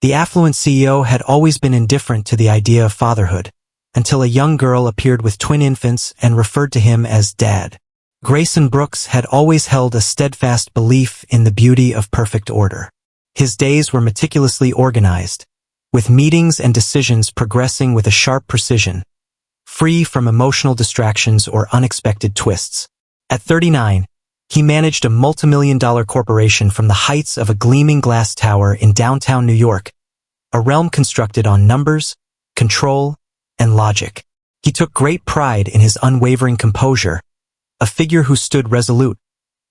The affluent CEO had always been indifferent to the idea of fatherhood, until a young girl appeared with twin infants and referred to him as Dad. Grayson Brooks had always held a steadfast belief in the beauty of perfect order. His days were meticulously organized, with meetings and decisions progressing with a sharp precision, free from emotional distractions or unexpected twists. At 39, he managed a multimillion-dollar corporation from the heights of a gleaming glass tower in downtown New York, a realm constructed on numbers, control, and logic. He took great pride in his unwavering composure, a figure who stood resolute,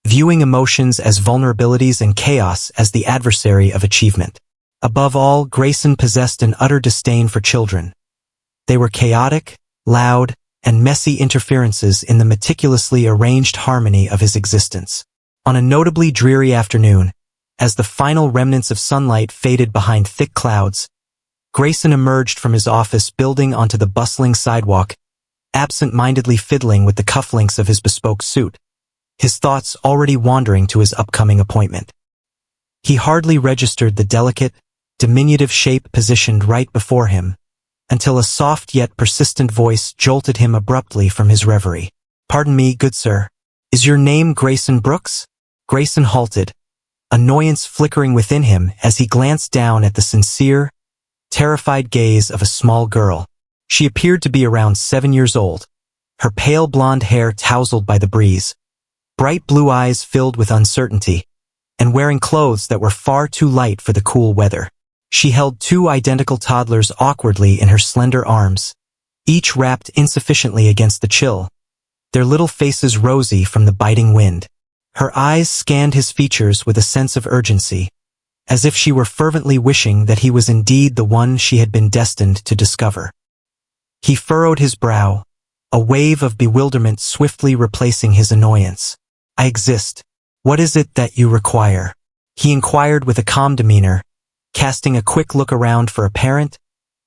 viewing emotions as vulnerabilities and chaos as the adversary of achievement. Above all, Grayson possessed an utter disdain for children. They were chaotic, loud, and messy interferences in the meticulously arranged harmony of his existence. On a notably dreary afternoon, as the final remnants of sunlight faded behind thick clouds, Grayson emerged from his office building onto the bustling sidewalk, absent-mindedly fiddling with the cufflinks of his bespoke suit, his thoughts already wandering to his upcoming appointment. He hardly registered the delicate, diminutive shape positioned right before him, until a soft yet persistent voice jolted him abruptly from his reverie. "Pardon me, good sir. Is your name Grayson Brooks?" Grayson halted, annoyance flickering within him as he glanced down at the sincere, terrified gaze of a small girl. She appeared to be around 7 years old, her pale blonde hair tousled by the breeze, bright blue eyes filled with uncertainty, and wearing clothes that were far too light for the cool weather. She held 2 identical toddlers awkwardly in her slender arms, each wrapped insufficiently against the chill, their little faces rosy from the biting wind. Her eyes scanned his features with a sense of urgency, as if she were fervently wishing that he was indeed the one she had been destined to discover. He furrowed his brow, a wave of bewilderment swiftly replacing his annoyance. "I exist. What is it that you require?" he inquired with a calm demeanor, casting a quick look around for a parent,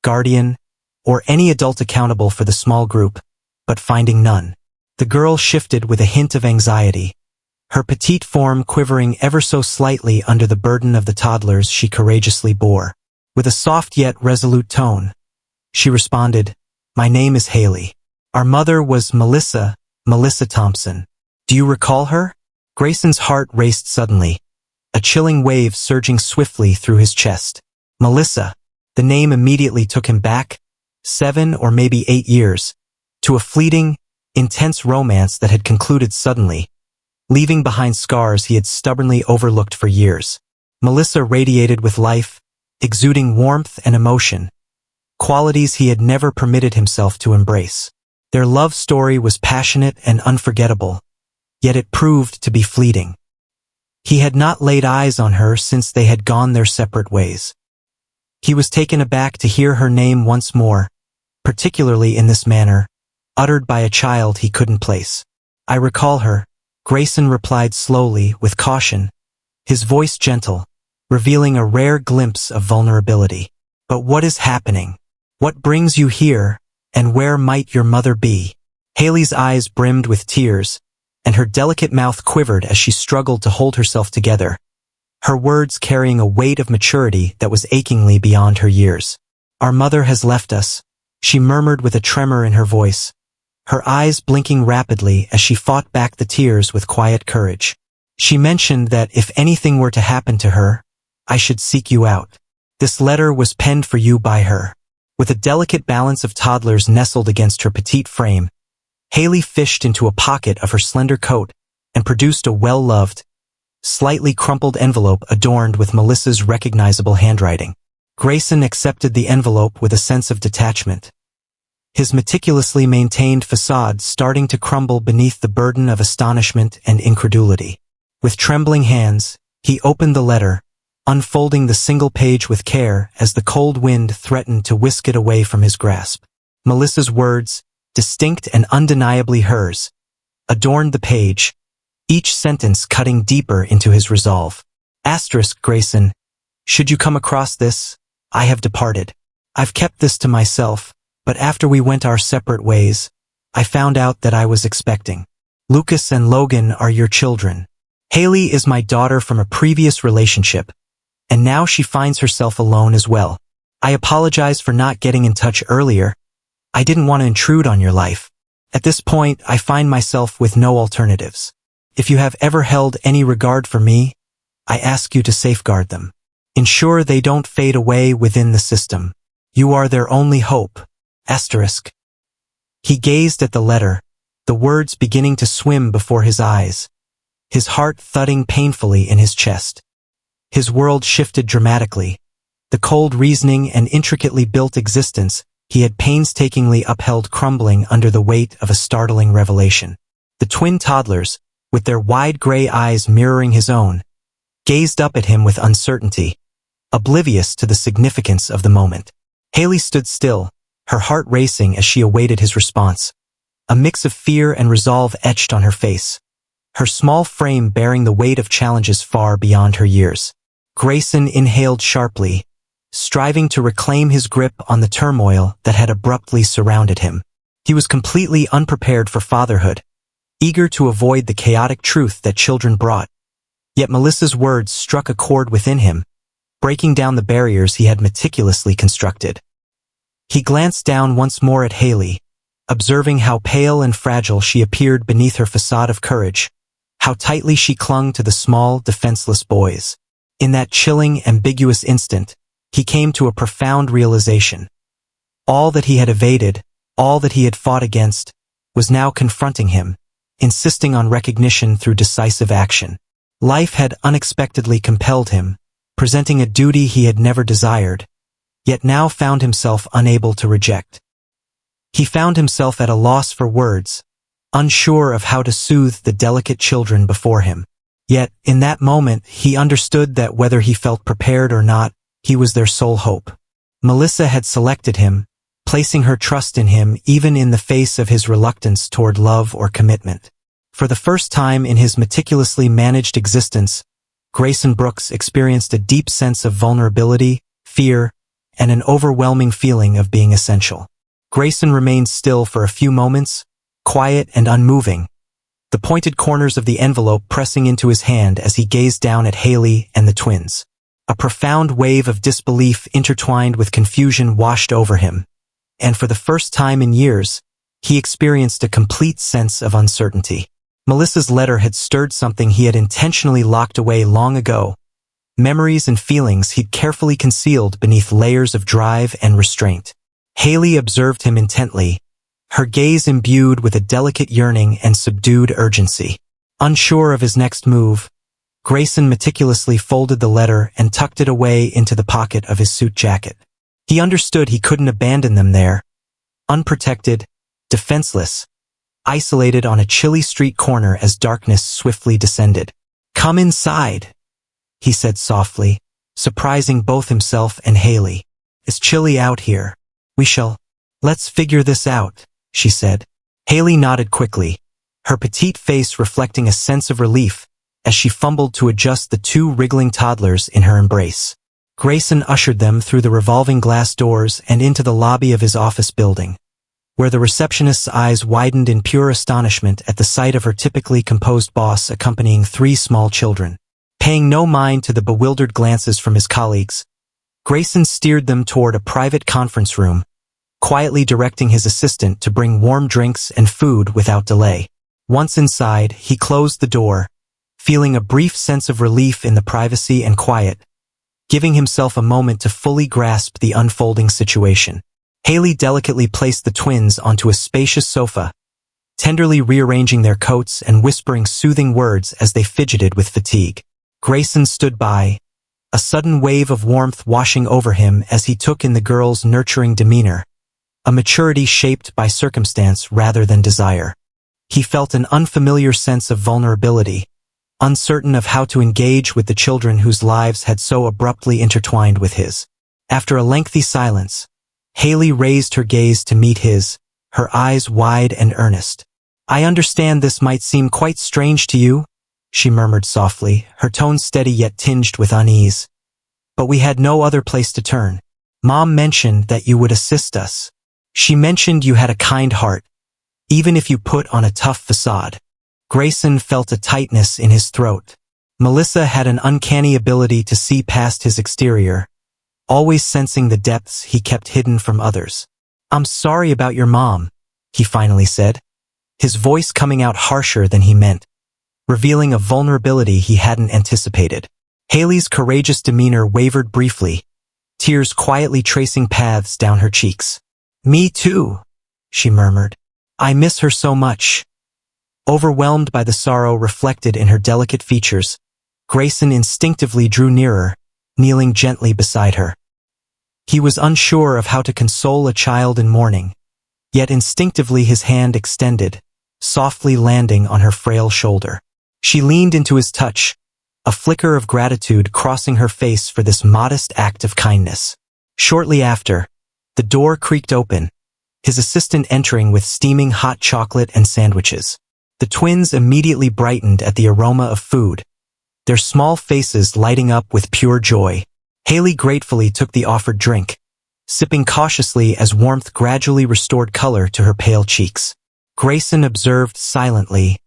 guardian, or any adult accountable for the small group, but finding none. The girl shifted with a hint of anxiety, her petite form quivering ever so slightly under the burden of the toddlers she courageously bore. With a soft yet resolute tone, she responded, "My name is Haley. Our mother was Melissa Thompson. Do you recall her?" Grayson's heart raced suddenly, a chilling wave surging swiftly through his chest. Melissa. The name immediately took him back, 7 or maybe 8 years, to a fleeting, intense romance that had concluded suddenly, leaving behind scars he had stubbornly overlooked for years. Melissa radiated with life, exuding warmth and emotion, qualities he had never permitted himself to embrace. Their love story was passionate and unforgettable, yet it proved to be fleeting. He had not laid eyes on her since they had gone their separate ways. He was taken aback to hear her name once more, particularly in this manner, uttered by a child he couldn't place. "I recall her," Grayson replied slowly, with caution, his voice gentle, revealing a rare glimpse of vulnerability. "But what is happening? What brings you here, and where might your mother be?" Haley's eyes brimmed with tears, and her delicate mouth quivered as she struggled to hold herself together, her words carrying a weight of maturity that was achingly beyond her years. "Our mother has left us," she murmured with a tremor in her voice, her eyes blinking rapidly as she fought back the tears with quiet courage. "She mentioned that if anything were to happen to her, I should seek you out. This letter was penned for you by her." With a delicate balance of toddlers nestled against her petite frame, Haley fished into a pocket of her slender coat and produced a well-loved, slightly crumpled envelope adorned with Melissa's recognizable handwriting. Grayson accepted the envelope with a sense of detachment, his meticulously maintained facade starting to crumble beneath the burden of astonishment and incredulity. With trembling hands, he opened the letter, unfolding the single page with care as the cold wind threatened to whisk it away from his grasp. Melissa's words, distinct and undeniably hers, adorned the page, each sentence cutting deeper into his resolve. Asterisk Grayson, should you come across this, I have departed. I've kept this to myself, but after we went our separate ways, I found out that I was expecting. Lucas and Logan are your children. Haley is my daughter from a previous relationship, and now she finds herself alone as well. I apologize for not getting in touch earlier. I didn't want to intrude on your life. At this point, I find myself with no alternatives. If you have ever held any regard for me, I ask you to safeguard them. Ensure they don't fade away within the system. You are their only hope. Asterisk. He gazed at the letter, the words beginning to swim before his eyes, his heart thudding painfully in his chest. His world shifted dramatically. The cold reasoning and intricately built existence he had painstakingly upheld crumbling under the weight of a startling revelation. The twin toddlers, with their wide gray eyes mirroring his own, gazed up at him with uncertainty, oblivious to the significance of the moment. Haley stood still, her heart racing as she awaited his response. A mix of fear and resolve etched on her face, her small frame bearing the weight of challenges far beyond her years. Grayson inhaled sharply, striving to reclaim his grip on the turmoil that had abruptly surrounded him. He was completely unprepared for fatherhood, eager to avoid the chaotic truth that children brought. Yet Melissa's words struck a chord within him, breaking down the barriers he had meticulously constructed. He glanced down once more at Haley, observing how pale and fragile she appeared beneath her facade of courage, how tightly she clung to the small, defenseless boys. In that chilling, ambiguous instant, he came to a profound realization. All that he had evaded, all that he had fought against, was now confronting him, insisting on recognition through decisive action. Life had unexpectedly compelled him, presenting a duty he had never desired, yet now found himself unable to reject. He found himself at a loss for words, unsure of how to soothe the delicate children before him. Yet, in that moment, he understood that whether he felt prepared or not, he was their sole hope. Melissa had selected him, placing her trust in him even in the face of his reluctance toward love or commitment. For the first time in his meticulously managed existence, Grayson Brooks experienced a deep sense of vulnerability, fear, and an overwhelming feeling of being essential. Grayson remained still for a few moments, quiet and unmoving, the pointed corners of the envelope pressing into his hand as he gazed down at Haley and the twins. A profound wave of disbelief intertwined with confusion washed over him, and for the first time in years, he experienced a complete sense of uncertainty. Melissa's letter had stirred something he had intentionally locked away long ago, memories and feelings he'd carefully concealed beneath layers of drive and restraint. Haley observed him intently, her gaze imbued with a delicate yearning and subdued urgency. Unsure of his next move, Grayson meticulously folded the letter and tucked it away into the pocket of his suit jacket. He understood he couldn't abandon them there, unprotected, defenseless, isolated on a chilly street corner as darkness swiftly descended. "Come inside," he said softly, surprising both himself and Haley. "It's chilly out here. Let's figure this out," she said. Haley nodded quickly, her petite face reflecting a sense of relief as she fumbled to adjust the two wriggling toddlers in her embrace. Grayson ushered them through the revolving glass doors and into the lobby of his office building, where the receptionist's eyes widened in pure astonishment at the sight of her typically composed boss accompanying 3 small children. Paying no mind to the bewildered glances from his colleagues, Grayson steered them toward a private conference room, quietly directing his assistant to bring warm drinks and food without delay. Once inside, he closed the door, feeling a brief sense of relief in the privacy and quiet, giving himself a moment to fully grasp the unfolding situation. Haley delicately placed the twins onto a spacious sofa, tenderly rearranging their coats and whispering soothing words as they fidgeted with fatigue. Grayson stood by, a sudden wave of warmth washing over him as he took in the girls' nurturing demeanor, a maturity shaped by circumstance rather than desire. He felt an unfamiliar sense of vulnerability, uncertain of how to engage with the children whose lives had so abruptly intertwined with his. After a lengthy silence, Haley raised her gaze to meet his, her eyes wide and earnest. "I understand this might seem quite strange to you," she murmured softly, her tone steady yet tinged with unease. "But we had no other place to turn. Mom mentioned that you would assist us. She mentioned you had a kind heart, even if you put on a tough facade." Grayson felt a tightness in his throat. Melissa had an uncanny ability to see past his exterior, always sensing the depths he kept hidden from others. "I'm sorry about your mom," he finally said, his voice coming out harsher than he meant, revealing a vulnerability he hadn't anticipated. Haley's courageous demeanor wavered briefly, tears quietly tracing paths down her cheeks. "Me too," she murmured. "I miss her so much." Overwhelmed by the sorrow reflected in her delicate features, Grayson instinctively drew nearer, kneeling gently beside her. He was unsure of how to console a child in mourning, yet instinctively his hand extended, softly landing on her frail shoulder. She leaned into his touch, a flicker of gratitude crossing her face for this modest act of kindness. Shortly after, the door creaked open, his assistant entering with steaming hot chocolate and sandwiches. The twins immediately brightened at the aroma of food, their small faces lighting up with pure joy. Haley gratefully took the offered drink, sipping cautiously as warmth gradually restored color to her pale cheeks. Grayson observed silently,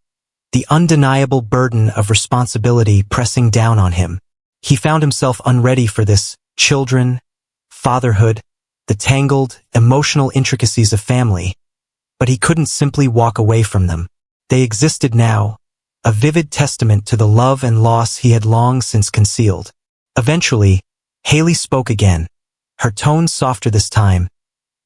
the undeniable burden of responsibility pressing down on him. He found himself unready for this: children, fatherhood, the tangled, emotional intricacies of family. But he couldn't simply walk away from them. They existed now, a vivid testament to the love and loss he had long since concealed. Eventually, Haley spoke again, her tone softer this time,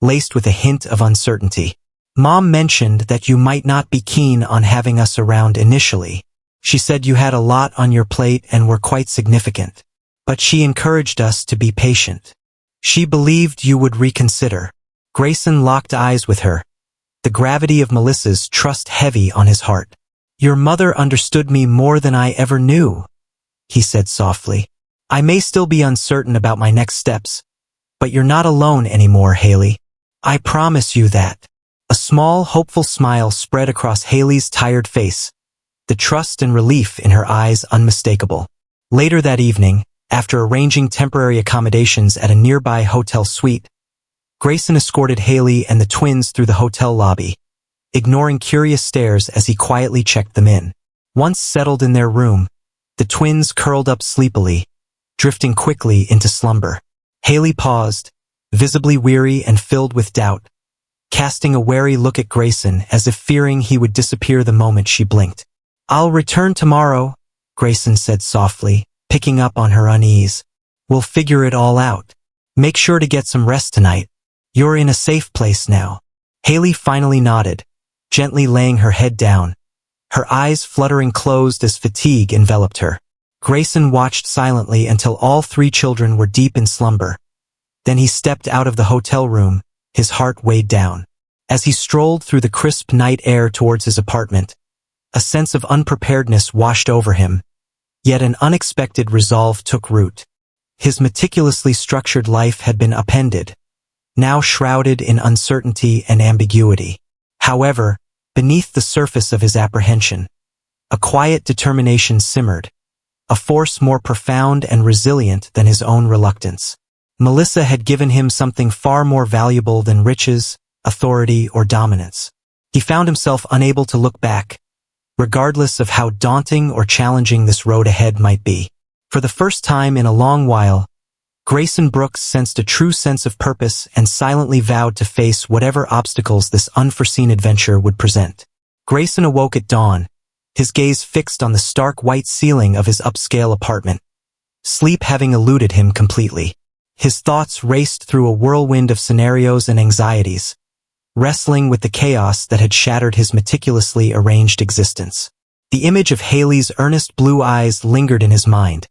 laced with a hint of uncertainty. "Mom mentioned that you might not be keen on having us around initially. She said you had a lot on your plate and were quite significant. But she encouraged us to be patient. She believed you would reconsider." Grayson locked eyes with her, the gravity of Melissa's trust heavy on his heart. "Your mother understood me more than I ever knew," he said softly. "I may still be uncertain about my next steps, but you're not alone anymore, Haley. I promise you that." A small, hopeful smile spread across Haley's tired face, the trust and relief in her eyes unmistakable. Later that evening, after arranging temporary accommodations at a nearby hotel suite, Grayson escorted Haley and the twins through the hotel lobby, ignoring curious stares as he quietly checked them in. Once settled in their room, the twins curled up sleepily, drifting quickly into slumber. Haley paused, visibly weary and filled with doubt, casting a wary look at Grayson as if fearing he would disappear the moment she blinked. "I'll return tomorrow," Grayson said softly, picking up on her unease. "We'll figure it all out. Make sure to get some rest tonight. You're in a safe place now." Haley finally nodded, gently laying her head down, her eyes fluttering closed as fatigue enveloped her. Grayson watched silently until all three children were deep in slumber. Then he stepped out of the hotel room, his heart weighed down. As he strolled through the crisp night air towards his apartment, a sense of unpreparedness washed over him, yet an unexpected resolve took root. His meticulously structured life had been upended, now shrouded in uncertainty and ambiguity. However, beneath the surface of his apprehension, a quiet determination simmered, a force more profound and resilient than his own reluctance. Melissa had given him something far more valuable than riches, authority, or dominance. He found himself unable to look back, regardless of how daunting or challenging this road ahead might be. For the first time in a long while, Grayson Brooks sensed a true sense of purpose and silently vowed to face whatever obstacles this unforeseen adventure would present. Grayson awoke at dawn, his gaze fixed on the stark white ceiling of his upscale apartment, sleep having eluded him completely. His thoughts raced through a whirlwind of scenarios and anxieties, wrestling with the chaos that had shattered his meticulously arranged existence. The image of Haley's earnest blue eyes lingered in his mind,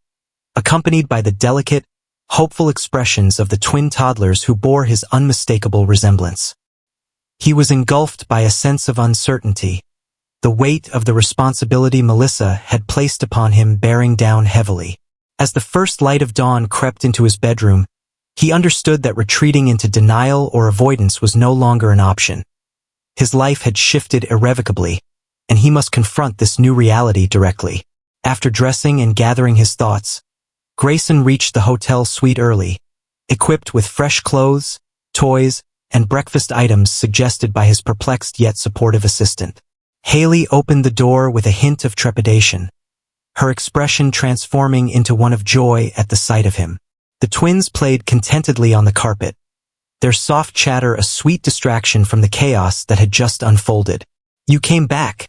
accompanied by the delicate, hopeful expressions of the twin toddlers who bore his unmistakable resemblance. He was engulfed by a sense of uncertainty, the weight of the responsibility Melissa had placed upon him bearing down heavily. As the first light of dawn crept into his bedroom, he understood that retreating into denial or avoidance was no longer an option. His life had shifted irrevocably, and he must confront this new reality directly. After dressing and gathering his thoughts, Grayson reached the hotel suite early, equipped with fresh clothes, toys, and breakfast items suggested by his perplexed yet supportive assistant. Haley opened the door with a hint of trepidation, her expression transforming into one of joy at the sight of him. The twins played contentedly on the carpet, their soft chatter a sweet distraction from the chaos that had just unfolded. "You came back,"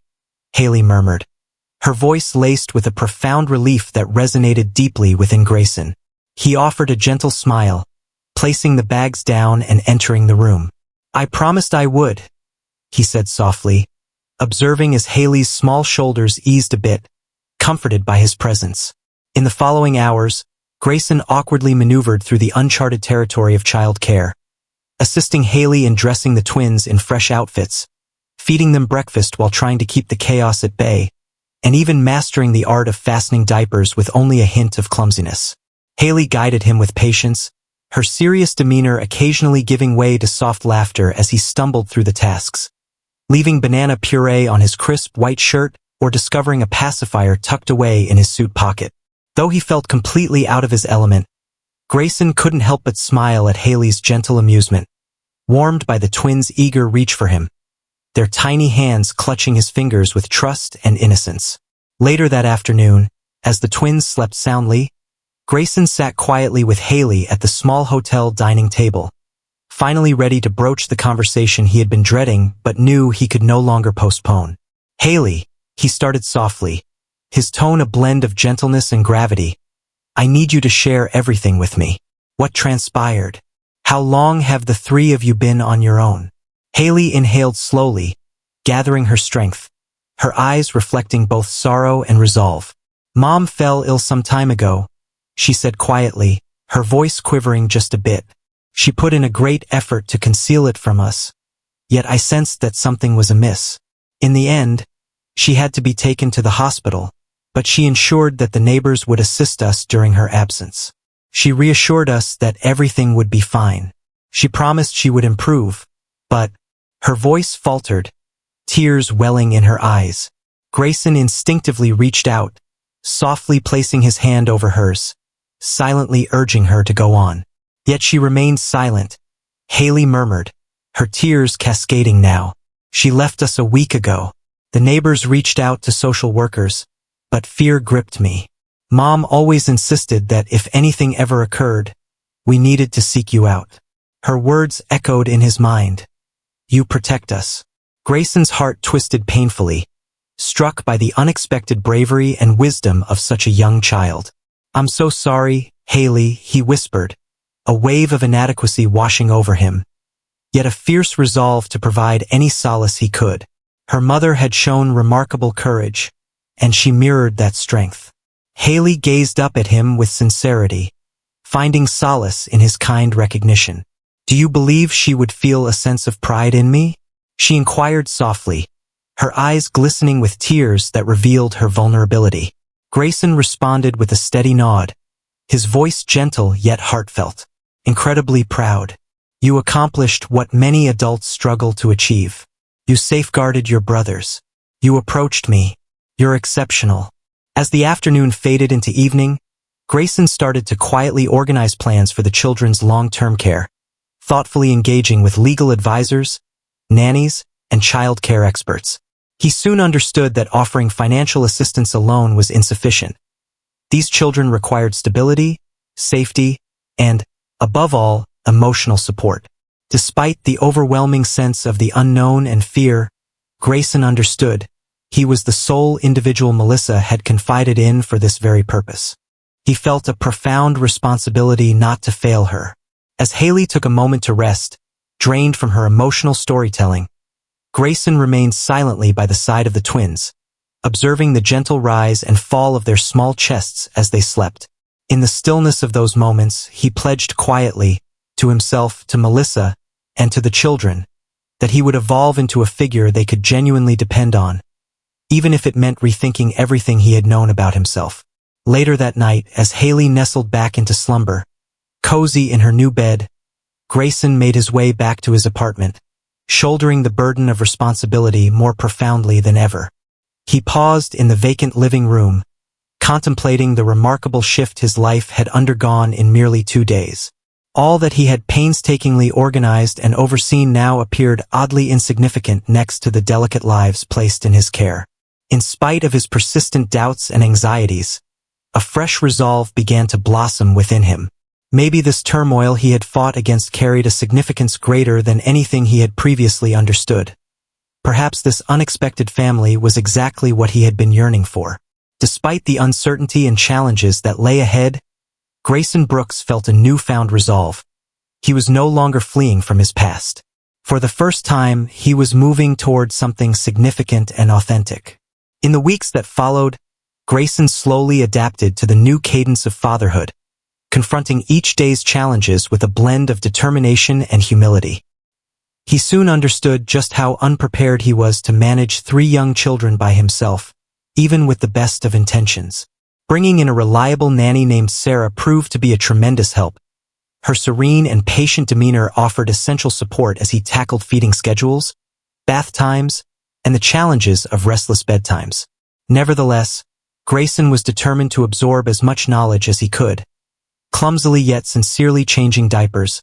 Haley murmured, her voice laced with a profound relief that resonated deeply within Grayson. He offered a gentle smile, placing the bags down and entering the room. "I promised I would," he said softly, observing as Haley's small shoulders eased a bit, comforted by his presence. In the following hours, Grayson awkwardly maneuvered through the uncharted territory of child care, assisting Haley in dressing the twins in fresh outfits, feeding them breakfast while trying to keep the chaos at bay, and even mastering the art of fastening diapers with only a hint of clumsiness. Haley guided him with patience, her serious demeanor occasionally giving way to soft laughter as he stumbled through the tasks, leaving banana puree on his crisp white shirt or discovering a pacifier tucked away in his suit pocket. Though he felt completely out of his element, Grayson couldn't help but smile at Haley's gentle amusement, warmed by the twins' eager reach for him, their tiny hands clutching his fingers with trust and innocence. Later that afternoon, as the twins slept soundly, Grayson sat quietly with Haley at the small hotel dining table, finally ready to broach the conversation he had been dreading but knew he could no longer postpone. "Haley," he started softly, his tone a blend of gentleness and gravity, "I need you to share everything with me. What transpired? How long have the three of you been on your own?" Haley inhaled slowly, gathering her strength, her eyes reflecting both sorrow and resolve. "Mom fell ill some time ago," she said quietly, her voice quivering just a bit. "She put in a great effort to conceal it from us, yet I sensed that something was amiss. In the end, she had to be taken to the hospital, but she ensured that the neighbors would assist us during her absence. She reassured us that everything would be fine. She promised she would improve, but..." Her voice faltered, tears welling in her eyes. Grayson instinctively reached out, softly placing his hand over hers, silently urging her to go on. Yet she remained silent. Haley murmured, her tears cascading now. "She left us a week ago. The neighbors reached out to social workers, but fear gripped me. Mom always insisted that if anything ever occurred, we needed to seek you out." Her words echoed in his mind. "You protect us." Grayson's heart twisted painfully, struck by the unexpected bravery and wisdom of such a young child. "I'm so sorry, Haley," he whispered, a wave of inadequacy washing over him, yet a fierce resolve to provide any solace he could. Her mother had shown remarkable courage, and she mirrored that strength. Haley gazed up at him with sincerity, finding solace in his kind recognition. "Do you believe she would feel a sense of pride in me?" she inquired softly, her eyes glistening with tears that revealed her vulnerability. Grayson responded with a steady nod, his voice gentle yet heartfelt. "Incredibly proud. You accomplished what many adults struggle to achieve. You safeguarded your brothers. You approached me. You're exceptional." As the afternoon faded into evening, Grayson started to quietly organize plans for the children's long-term care, thoughtfully engaging with legal advisors, nannies, and child care experts. He soon understood that offering financial assistance alone was insufficient. These children required stability, safety, and, above all, emotional support. Despite the overwhelming sense of the unknown and fear, Grayson understood he was the sole individual Melissa had confided in for this very purpose. He felt a profound responsibility not to fail her. As Haley took a moment to rest, drained from her emotional storytelling, Grayson remained silently by the side of the twins, observing the gentle rise and fall of their small chests as they slept. In the stillness of those moments, he pledged quietly, to himself, to Melissa, and to the children, that he would evolve into a figure they could genuinely depend on, even if it meant rethinking everything he had known about himself. Later that night, as Haley nestled back into slumber, cozy in her new bed, Grayson made his way back to his apartment, shouldering the burden of responsibility more profoundly than ever. He paused in the vacant living room, contemplating the remarkable shift his life had undergone in merely 2 days. All that he had painstakingly organized and overseen now appeared oddly insignificant next to the delicate lives placed in his care. In spite of his persistent doubts and anxieties, a fresh resolve began to blossom within him. Maybe this turmoil he had fought against carried a significance greater than anything he had previously understood. Perhaps this unexpected family was exactly what he had been yearning for. Despite the uncertainty and challenges that lay ahead, Grayson Brooks felt a newfound resolve. He was no longer fleeing from his past. For the first time, he was moving toward something significant and authentic. In the weeks that followed, Grayson slowly adapted to the new cadence of fatherhood, confronting each day's challenges with a blend of determination and humility. He soon understood just how unprepared he was to manage 3 young children by himself, even with the best of intentions. Bringing in a reliable nanny named Sarah proved to be a tremendous help. Her serene and patient demeanor offered essential support as he tackled feeding schedules, bath times, and the challenges of restless bedtimes. Nevertheless, Grayson was determined to absorb as much knowledge as he could, clumsily yet sincerely changing diapers,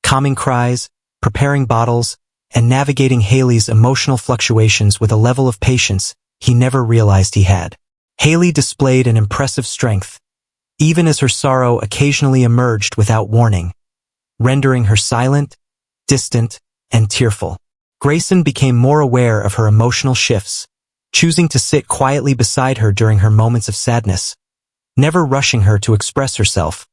calming cries, preparing bottles, and navigating Haley's emotional fluctuations with a level of patience he never realized he had. Haley displayed an impressive strength, even as her sorrow occasionally emerged without warning, rendering her silent, distant, and tearful. Grayson became more aware of her emotional shifts, choosing to sit quietly beside her during her moments of sadness, never rushing her to express herself,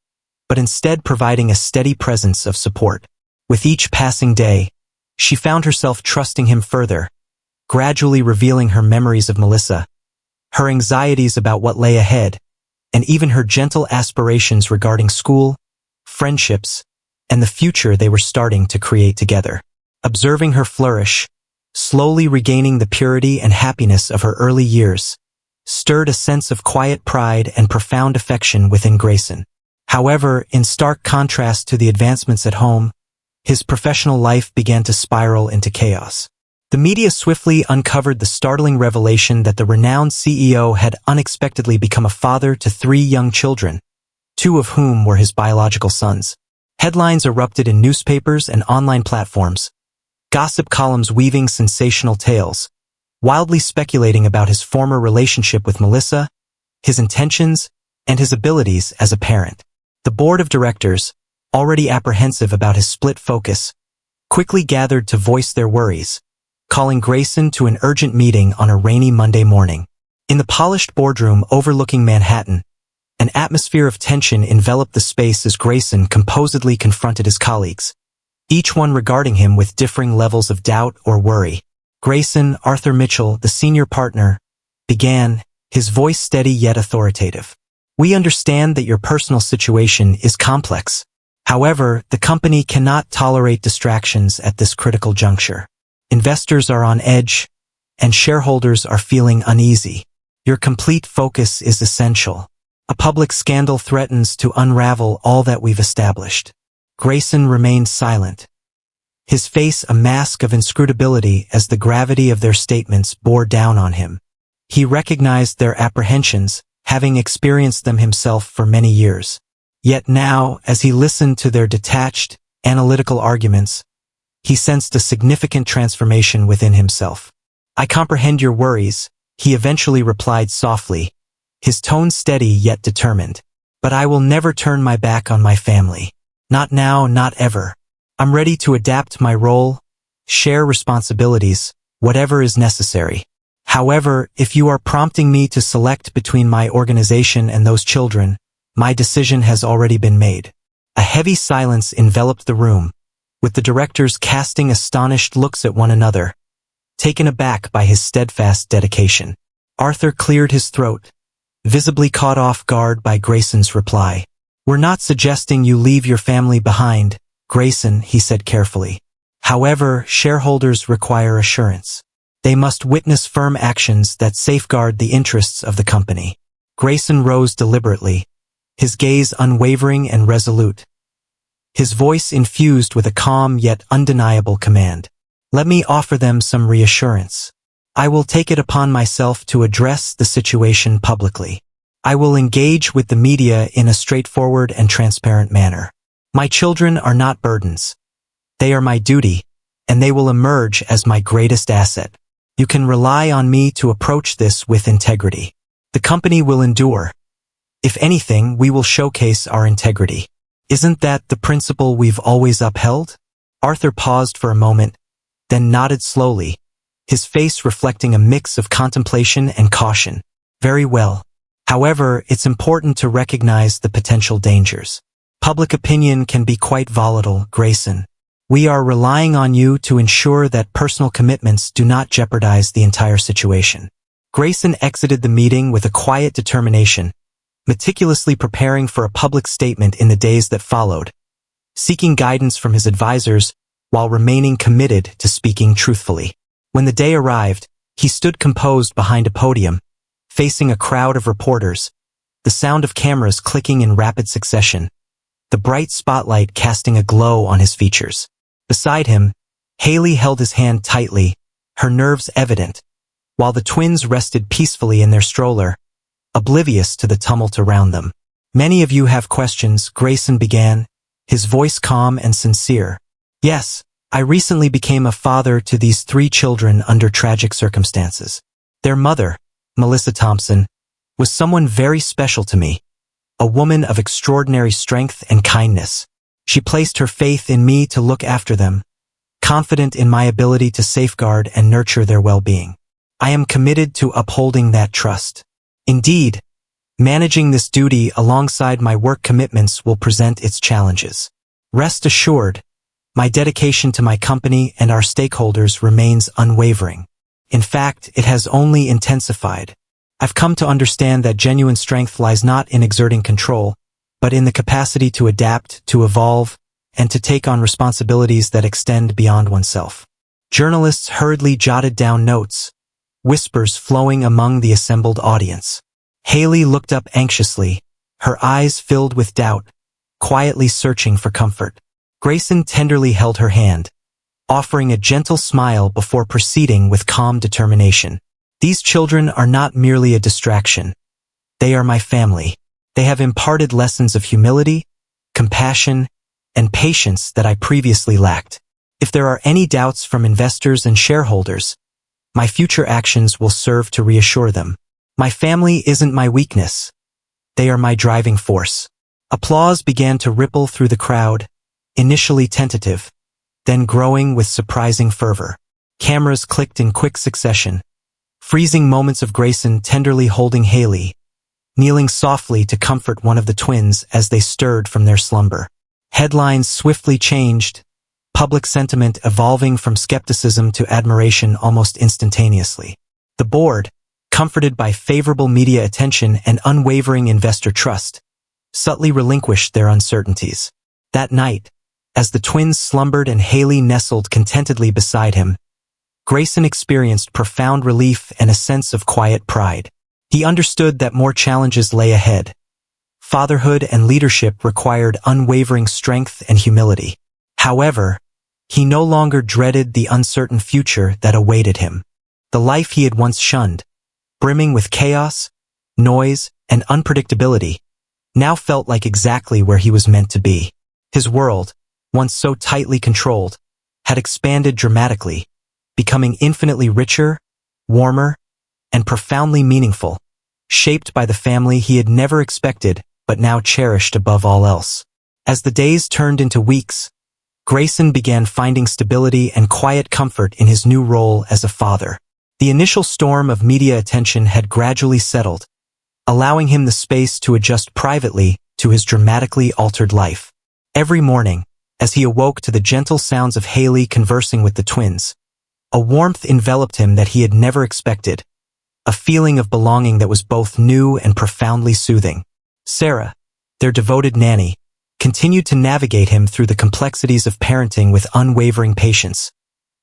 but instead providing a steady presence of support. With each passing day, she found herself trusting him further, gradually revealing her memories of Melissa, her anxieties about what lay ahead, and even her gentle aspirations regarding school, friendships, and the future they were starting to create together. Observing her flourish, slowly regaining the purity and happiness of her early years, stirred a sense of quiet pride and profound affection within Grayson. However, in stark contrast to the advancements at home, his professional life began to spiral into chaos. The media swiftly uncovered the startling revelation that the renowned CEO had unexpectedly become a father to 3 young children, 2 of whom were his biological sons. Headlines erupted in newspapers and online platforms, gossip columns weaving sensational tales, wildly speculating about his former relationship with Melissa, his intentions, and his abilities as a parent. The board of directors, already apprehensive about his split focus, quickly gathered to voice their worries, calling Grayson to an urgent meeting on a rainy Monday morning. In the polished boardroom overlooking Manhattan, an atmosphere of tension enveloped the space as Grayson composedly confronted his colleagues, each one regarding him with differing levels of doubt or worry. Grayson, Arthur Mitchell, the senior partner, began, his voice steady yet authoritative. "We understand that your personal situation is complex. However, the company cannot tolerate distractions at this critical juncture. Investors are on edge, and shareholders are feeling uneasy. Your complete focus is essential. A public scandal threatens to unravel all that we've established." Grayson remained silent, his face a mask of inscrutability as the gravity of their statements bore down on him. He recognized their apprehensions, having experienced them himself for many years. Yet now, as he listened to their detached, analytical arguments, he sensed a significant transformation within himself. "I comprehend your worries," he eventually replied softly, his tone steady yet determined. "But I will never turn my back on my family. Not now, not ever. I'm ready to adapt my role, share responsibilities, whatever is necessary. However, if you are prompting me to select between my organization and those children, my decision has already been made." A heavy silence enveloped the room, with the directors casting astonished looks at one another, taken aback by his steadfast dedication. Arthur cleared his throat, visibly caught off guard by Grayson's reply. "We're not suggesting you leave your family behind, Grayson," he said carefully. "However, shareholders require assurance. They must witness firm actions that safeguard the interests of the company." Grayson rose deliberately, his gaze unwavering and resolute, his voice infused with a calm yet undeniable command. "Let me offer them some reassurance. I will take it upon myself to address the situation publicly. I will engage with the media in a straightforward and transparent manner. My children are not burdens. They are my duty, and they will emerge as my greatest asset." You can rely on me to approach this with integrity. The company will endure. If anything, we will showcase our integrity. Isn't that the principle we've always upheld? Arthur paused for a moment, then nodded slowly, his face reflecting a mix of contemplation and caution. Very well. However, it's important to recognize the potential dangers. Public opinion can be quite volatile, Grayson. We are relying on you to ensure that personal commitments do not jeopardize the entire situation. Grayson exited the meeting with a quiet determination, meticulously preparing for a public statement in the days that followed, seeking guidance from his advisors while remaining committed to speaking truthfully. When the day arrived, he stood composed behind a podium, facing a crowd of reporters, the sound of cameras clicking in rapid succession, the bright spotlight casting a glow on his features. Beside him, Haley held his hand tightly, her nerves evident, while the twins rested peacefully in their stroller, oblivious to the tumult around them. Many of you have questions, Grayson began, his voice calm and sincere. Yes, I recently became a father to these 3 children under tragic circumstances. Their mother, Melissa Thompson, was someone very special to me, a woman of extraordinary strength and kindness. She placed her faith in me to look after them, confident in my ability to safeguard and nurture their well-being. I am committed to upholding that trust. Indeed, managing this duty alongside my work commitments will present its challenges. Rest assured, my dedication to my company and our stakeholders remains unwavering. In fact, it has only intensified. I've come to understand that genuine strength lies not in exerting control, but in the capacity to adapt, to evolve, and to take on responsibilities that extend beyond oneself. Journalists hurriedly jotted down notes, whispers flowing among the assembled audience. Haley looked up anxiously, her eyes filled with doubt, quietly searching for comfort. Grayson tenderly held her hand, offering a gentle smile before proceeding with calm determination. These children are not merely a distraction. They are my family. They have imparted lessons of humility, compassion, and patience that I previously lacked. If there are any doubts from investors and shareholders, my future actions will serve to reassure them. My family isn't my weakness. They are my driving force. Applause began to ripple through the crowd, initially tentative, then growing with surprising fervor. Cameras clicked in quick succession, freezing moments of Grayson tenderly holding Haley, kneeling softly to comfort one of the twins as they stirred from their slumber. Headlines swiftly changed, public sentiment evolving from skepticism to admiration almost instantaneously. The board, comforted by favorable media attention and unwavering investor trust, subtly relinquished their uncertainties. That night, as the twins slumbered and Haley nestled contentedly beside him, Grayson experienced profound relief and a sense of quiet pride. He understood that more challenges lay ahead. Fatherhood and leadership required unwavering strength and humility. However, he no longer dreaded the uncertain future that awaited him. The life he had once shunned, brimming with chaos, noise, and unpredictability, now felt like exactly where he was meant to be. His world, once so tightly controlled, had expanded dramatically, becoming infinitely richer, warmer, and profoundly meaningful, shaped by the family he had never expected but now cherished above all else. As the days turned into weeks, Grayson began finding stability and quiet comfort in his new role as a father. The initial storm of media attention had gradually settled, allowing him the space to adjust privately to his dramatically altered life. Every morning, as he awoke to the gentle sounds of Haley conversing with the twins, a warmth enveloped him that he had never expected, a feeling of belonging that was both new and profoundly soothing. Sarah, their devoted nanny, continued to navigate him through the complexities of parenting with unwavering patience,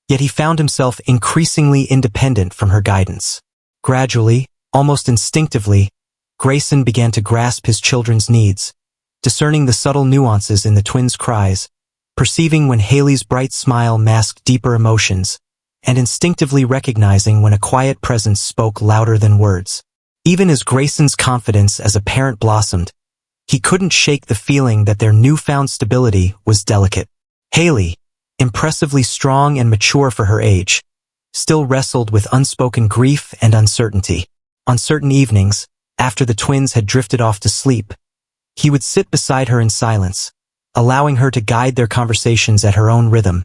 yet he found himself increasingly independent from her guidance. Gradually, almost instinctively, Grayson began to grasp his children's needs, discerning the subtle nuances in the twins' cries, perceiving when Haley's bright smile masked deeper emotions, and instinctively recognizing when a quiet presence spoke louder than words. Even as Grayson's confidence as a parent blossomed, he couldn't shake the feeling that their newfound stability was delicate. Haley, impressively strong and mature for her age, still wrestled with unspoken grief and uncertainty. On certain evenings, after the twins had drifted off to sleep, he would sit beside her in silence, allowing her to guide their conversations at her own rhythm,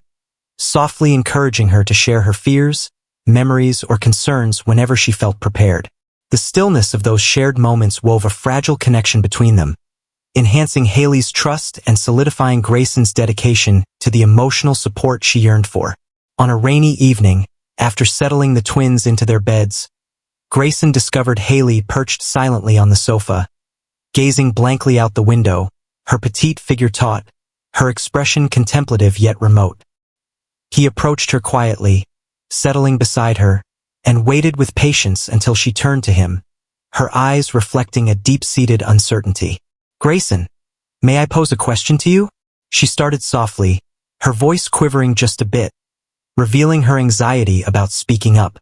softly encouraging her to share her fears, memories, or concerns whenever she felt prepared. The stillness of those shared moments wove a fragile connection between them, enhancing Haley's trust and solidifying Grayson's dedication to the emotional support she yearned for. On a rainy evening, after settling the twins into their beds, Grayson discovered Haley perched silently on the sofa, gazing blankly out the window, her petite figure taut, her expression contemplative yet remote. He approached her quietly, settling beside her, and waited with patience until she turned to him, her eyes reflecting a deep-seated uncertainty. "Grayson, may I pose a question to you?" She started softly, her voice quivering just a bit, revealing her anxiety about speaking up.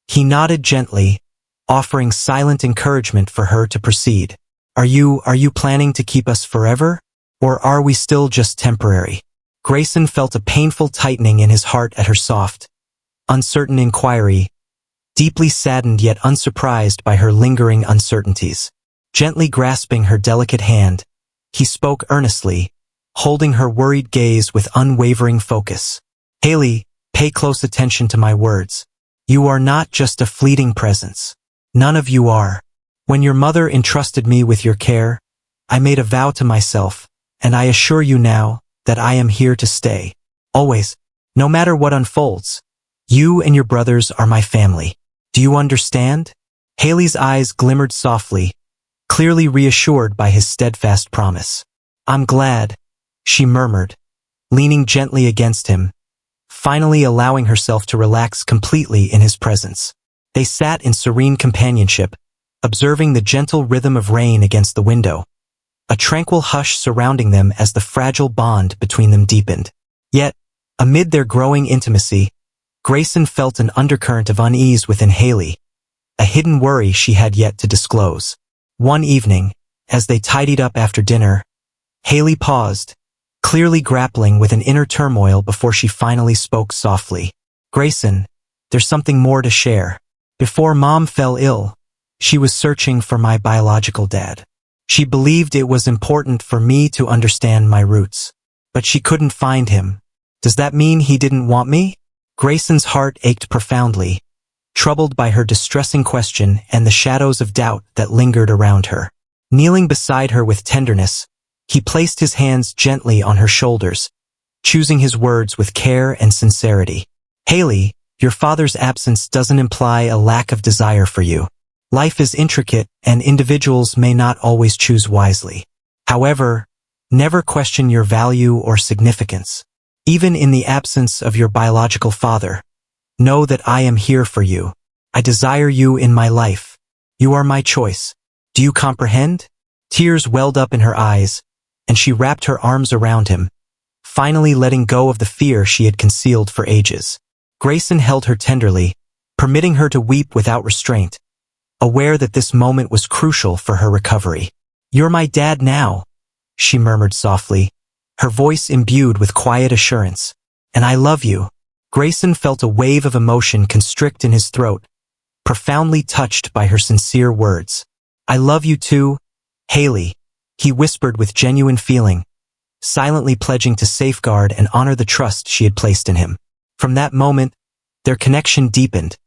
He nodded gently, offering silent encouragement for her to proceed. Are you planning to keep us forever? Or are we still just temporary?" Grayson felt a painful tightening in his heart at her soft, uncertain inquiry, deeply saddened yet unsurprised by her lingering uncertainties. Gently grasping her delicate hand, he spoke earnestly, holding her worried gaze with unwavering focus. "Haley, pay close attention to my words. You are not just a fleeting presence. None of you are. When your mother entrusted me with your care, I made a vow to myself, and I assure you now that I am here to stay. Always, no matter what unfolds. You and your brothers are my family. Do you understand?" Haley's eyes glimmered softly, clearly reassured by his steadfast promise. "I'm glad," she murmured, leaning gently against him, finally allowing herself to relax completely in his presence. They sat in serene companionship, observing the gentle rhythm of rain against the window, a tranquil hush surrounding them as the fragile bond between them deepened. Yet, amid their growing intimacy, Grayson felt an undercurrent of unease within Haley, a hidden worry she had yet to disclose. One evening, as they tidied up after dinner, Haley paused, clearly grappling with an inner turmoil before she finally spoke softly. "Grayson, there's something more to share. Before Mom fell ill, she was searching for my biological dad. She believed it was important for me to understand my roots. But she couldn't find him. Does that mean he didn't want me?" Grayson's heart ached profoundly, troubled by her distressing question and the shadows of doubt that lingered around her. Kneeling beside her with tenderness, he placed his hands gently on her shoulders, choosing his words with care and sincerity. "Haley, your father's absence doesn't imply a lack of desire for you. Life is intricate and individuals may not always choose wisely. However, never question your value or significance. Even in the absence of your biological father, know that I am here for you. I desire you in my life. You are my choice. Do you comprehend?" Tears welled up in her eyes, and she wrapped her arms around him, finally letting go of the fear she had concealed for ages. Grayson held her tenderly, permitting her to weep without restraint, aware that this moment was crucial for her recovery. "You're my dad now," she murmured softly, her voice imbued with quiet assurance. "And I love you." Grayson felt a wave of emotion constrict in his throat, profoundly touched by her sincere words. "I love you too, Haley," he whispered with genuine feeling, silently pledging to safeguard and honor the trust she had placed in him. From that moment, their connection deepened,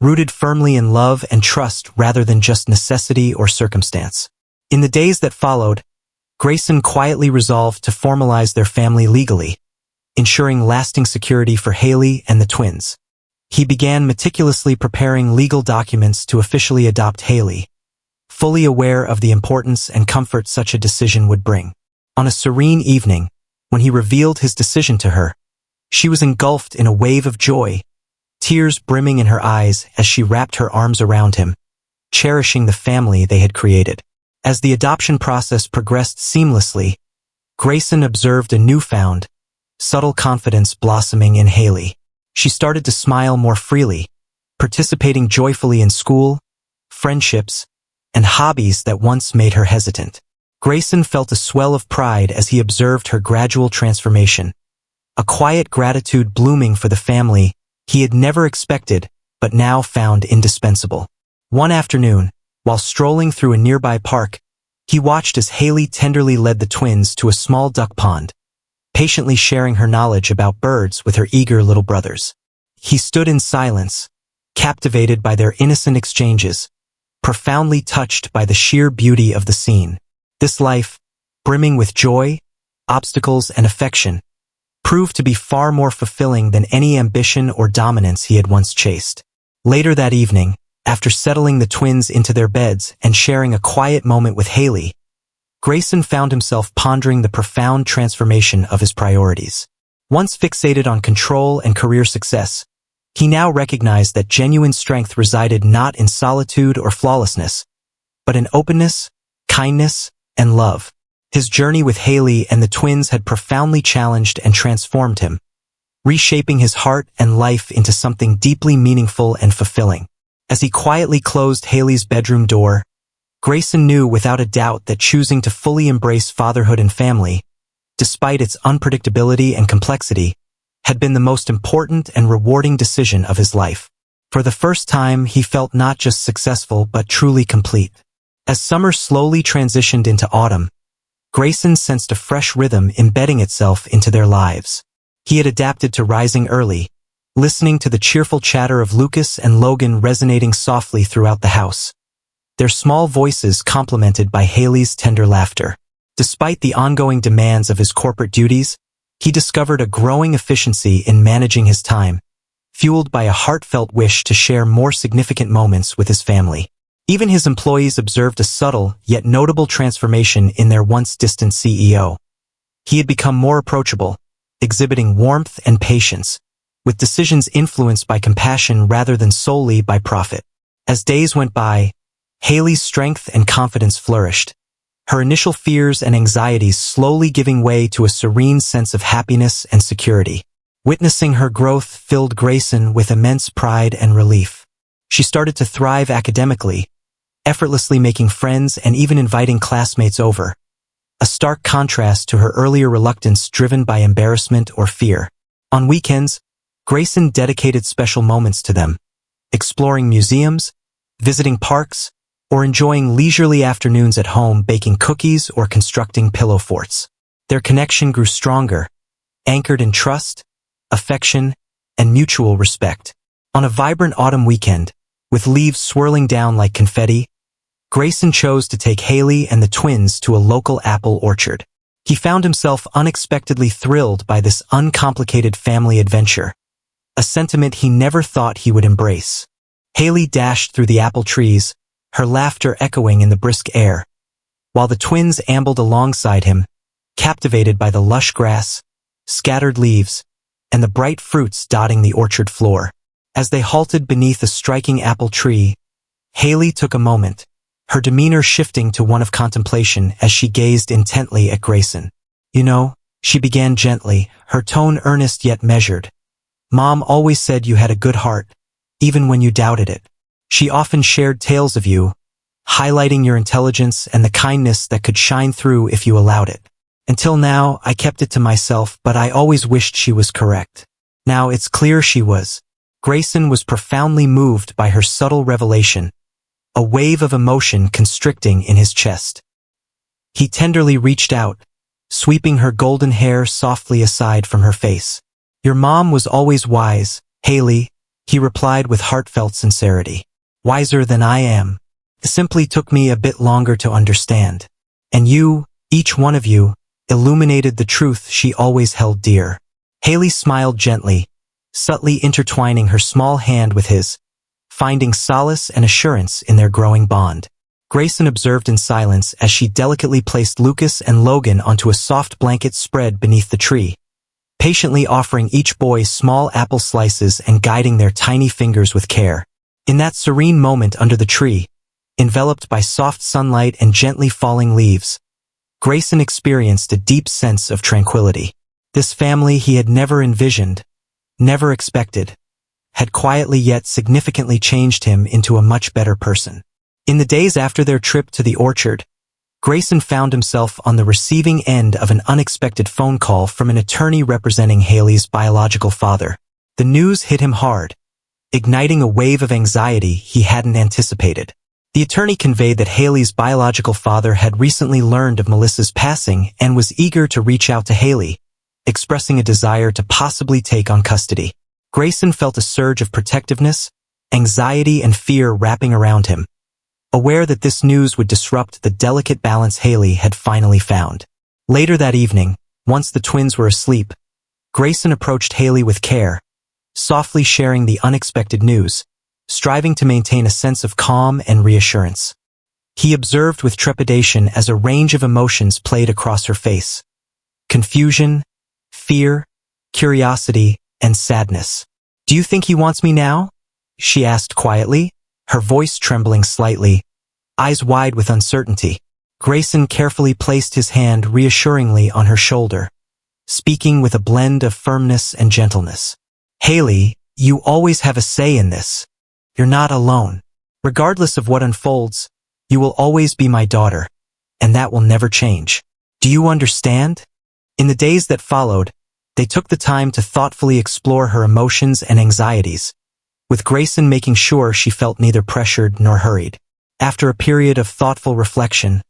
rooted firmly in love and trust rather than just necessity or circumstance. In the days that followed, Grayson quietly resolved to formalize their family legally, ensuring lasting security for Haley and the twins. He began meticulously preparing legal documents to officially adopt Haley, fully aware of the importance and comfort such a decision would bring. On a serene evening, when he revealed his decision to her, she was engulfed in a wave of joy, tears brimming in her eyes as she wrapped her arms around him, cherishing the family they had created. As the adoption process progressed seamlessly, Grayson observed a newfound, subtle confidence blossoming in Haley. She started to smile more freely, participating joyfully in school, friendships, and hobbies that once made her hesitant. Grayson felt a swell of pride as he observed her gradual transformation, a quiet gratitude blooming for the family he had never expected, but now found indispensable. One afternoon, while strolling through a nearby park, he watched as Haley tenderly led the twins to a small duck pond, patiently sharing her knowledge about birds with her eager little brothers. He stood in silence, captivated by their innocent exchanges, profoundly touched by the sheer beauty of the scene. This life, brimming with joy, obstacles, and affection, proved to be far more fulfilling than any ambition or dominance he had once chased. Later that evening, after settling the twins into their beds and sharing a quiet moment with Haley, Grayson found himself pondering the profound transformation of his priorities. Once fixated on control and career success, he now recognized that genuine strength resided not in solitude or flawlessness, but in openness, kindness, and love. His journey with Haley and the twins had profoundly challenged and transformed him, reshaping his heart and life into something deeply meaningful and fulfilling. As he quietly closed Haley's bedroom door, Grayson knew without a doubt that choosing to fully embrace fatherhood and family, despite its unpredictability and complexity, had been the most important and rewarding decision of his life. For the first time, he felt not just successful but truly complete. As summer slowly transitioned into autumn, Grayson sensed a fresh rhythm embedding itself into their lives. He had adapted to rising early, listening to the cheerful chatter of Lucas and Logan resonating softly throughout the house, their small voices complemented by Haley's tender laughter. Despite the ongoing demands of his corporate duties, he discovered a growing efficiency in managing his time, fueled by a heartfelt wish to share more significant moments with his family. Even his employees observed a subtle yet notable transformation in their once distant CEO. He had become more approachable, exhibiting warmth and patience, with decisions influenced by compassion rather than solely by profit. As days went by, Haley's strength and confidence flourished, her initial fears and anxieties slowly giving way to a serene sense of happiness and security. Witnessing her growth filled Grayson with immense pride and relief. She started to thrive academically, effortlessly making friends and even inviting classmates over, a stark contrast to her earlier reluctance driven by embarrassment or fear. On weekends, Grayson dedicated special moments to them, exploring museums, visiting parks, or enjoying leisurely afternoons at home baking cookies or constructing pillow forts. Their connection grew stronger, anchored in trust, affection, and mutual respect. On a vibrant autumn weekend, with leaves swirling down like confetti, Grayson chose to take Haley and the twins to a local apple orchard. He found himself unexpectedly thrilled by this uncomplicated family adventure, a sentiment he never thought he would embrace. Haley dashed through the apple trees, her laughter echoing in the brisk air, while the twins ambled alongside him, captivated by the lush grass, scattered leaves, and the bright fruits dotting the orchard floor. As they halted beneath a striking apple tree, Haley took a moment, her demeanor shifting to one of contemplation as she gazed intently at Grayson. "You know," she began gently, her tone earnest yet measured, "Mom always said you had a good heart, even when you doubted it. She often shared tales of you, highlighting your intelligence and the kindness that could shine through if you allowed it. Until now, I kept it to myself, but I always wished she was correct. Now it's clear she was." Grayson was profoundly moved by her subtle revelation, a wave of emotion constricting in his chest. He tenderly reached out, sweeping her golden hair softly aside from her face. "Your mom was always wise, Haley," he replied with heartfelt sincerity. "Wiser than I am. It simply took me a bit longer to understand. And you, each one of you, illuminated the truth she always held dear." Haley smiled gently, subtly intertwining her small hand with his, finding solace and assurance in their growing bond. Grayson observed in silence as she delicately placed Lucas and Logan onto a soft blanket spread beneath the tree, patiently offering each boy small apple slices and guiding their tiny fingers with care. In that serene moment under the tree, enveloped by soft sunlight and gently falling leaves, Grayson experienced a deep sense of tranquility. This family he had never envisioned, never expected, had quietly yet significantly changed him into a much better person. In the days after their trip to the orchard, Grayson found himself on the receiving end of an unexpected phone call from an attorney representing Haley's biological father. The news hit him hard, igniting a wave of anxiety he hadn't anticipated. The attorney conveyed that Haley's biological father had recently learned of Melissa's passing and was eager to reach out to Haley, expressing a desire to possibly take on custody. Grayson felt a surge of protectiveness, anxiety, and fear wrapping around him, aware that this news would disrupt the delicate balance Haley had finally found. Later that evening, once the twins were asleep, Grayson approached Haley with care, softly sharing the unexpected news, striving to maintain a sense of calm and reassurance. He observed with trepidation as a range of emotions played across her face: confusion, fear, curiosity, and sadness. "Do you think he wants me now?" she asked quietly, her voice trembling slightly, eyes wide with uncertainty. Grayson carefully placed his hand reassuringly on her shoulder, speaking with a blend of firmness and gentleness. "Haley, you always have a say in this. You're not alone. Regardless of what unfolds, you will always be my daughter, and that will never change. Do you understand?" In the days that followed, they took the time to thoughtfully explore her emotions and anxieties, with Grayson making sure she felt neither pressured nor hurried. After a period of thoughtful reflection,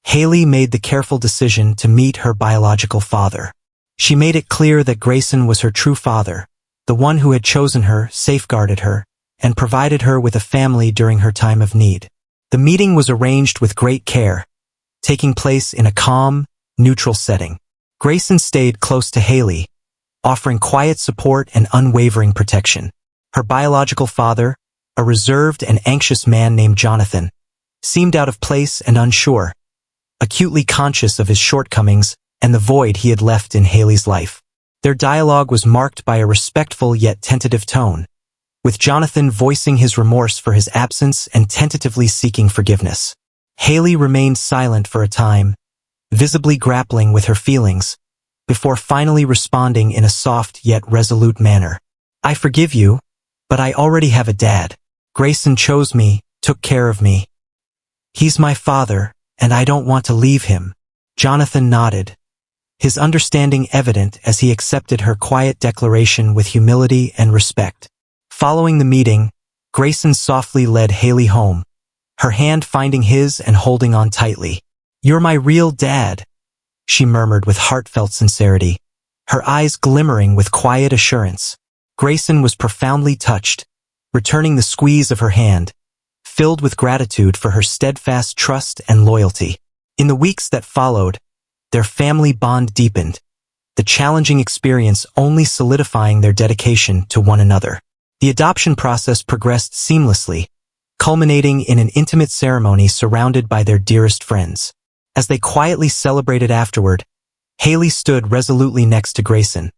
Haley made the careful decision to meet her biological father. She made it clear that Grayson was her true father, the one who had chosen her, safeguarded her, and provided her with a family during her time of need. The meeting was arranged with great care, taking place in a calm, neutral setting. Grayson stayed close to Haley, offering quiet support and unwavering protection. Her biological father, a reserved and anxious man named Jonathan, seemed out of place and unsure, acutely conscious of his shortcomings and the void he had left in Haley's life. Their dialogue was marked by a respectful yet tentative tone, with Jonathan voicing his remorse for his absence and tentatively seeking forgiveness. Haley remained silent for a time, visibly grappling with her feelings, before finally responding in a soft yet resolute manner. "I forgive you, but I already have a dad. Grayson chose me, took care of me. He's my father, and I don't want to leave him." Jonathan nodded, his understanding evident as he accepted her quiet declaration with humility and respect. Following the meeting, Grayson softly led Haley home, her hand finding his and holding on tightly. "You're my real dad," she murmured with heartfelt sincerity, her eyes glimmering with quiet assurance. Grayson was profoundly touched, returning the squeeze of her hand, filled with gratitude for her steadfast trust and loyalty. In the weeks that followed, their family bond deepened, the challenging experience only solidifying their dedication to one another. The adoption process progressed seamlessly, culminating in an intimate ceremony surrounded by their dearest friends. As they quietly celebrated afterward, Haley stood resolutely next to Grayson,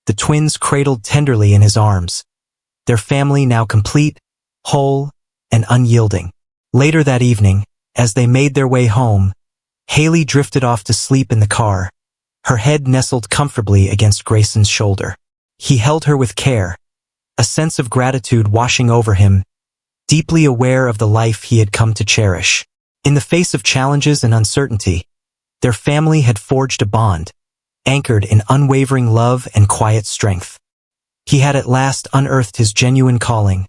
the twins cradled tenderly in his arms, their family now complete, whole, and unyielding. Later that evening, as they made their way home, Haley drifted off to sleep in the car, her head nestled comfortably against Grayson's shoulder. He held her with care, a sense of gratitude washing over him, deeply aware of the life he had come to cherish. In the face of challenges and uncertainty, their family had forged a bond, anchored in unwavering love and quiet strength. He had at last unearthed his genuine calling,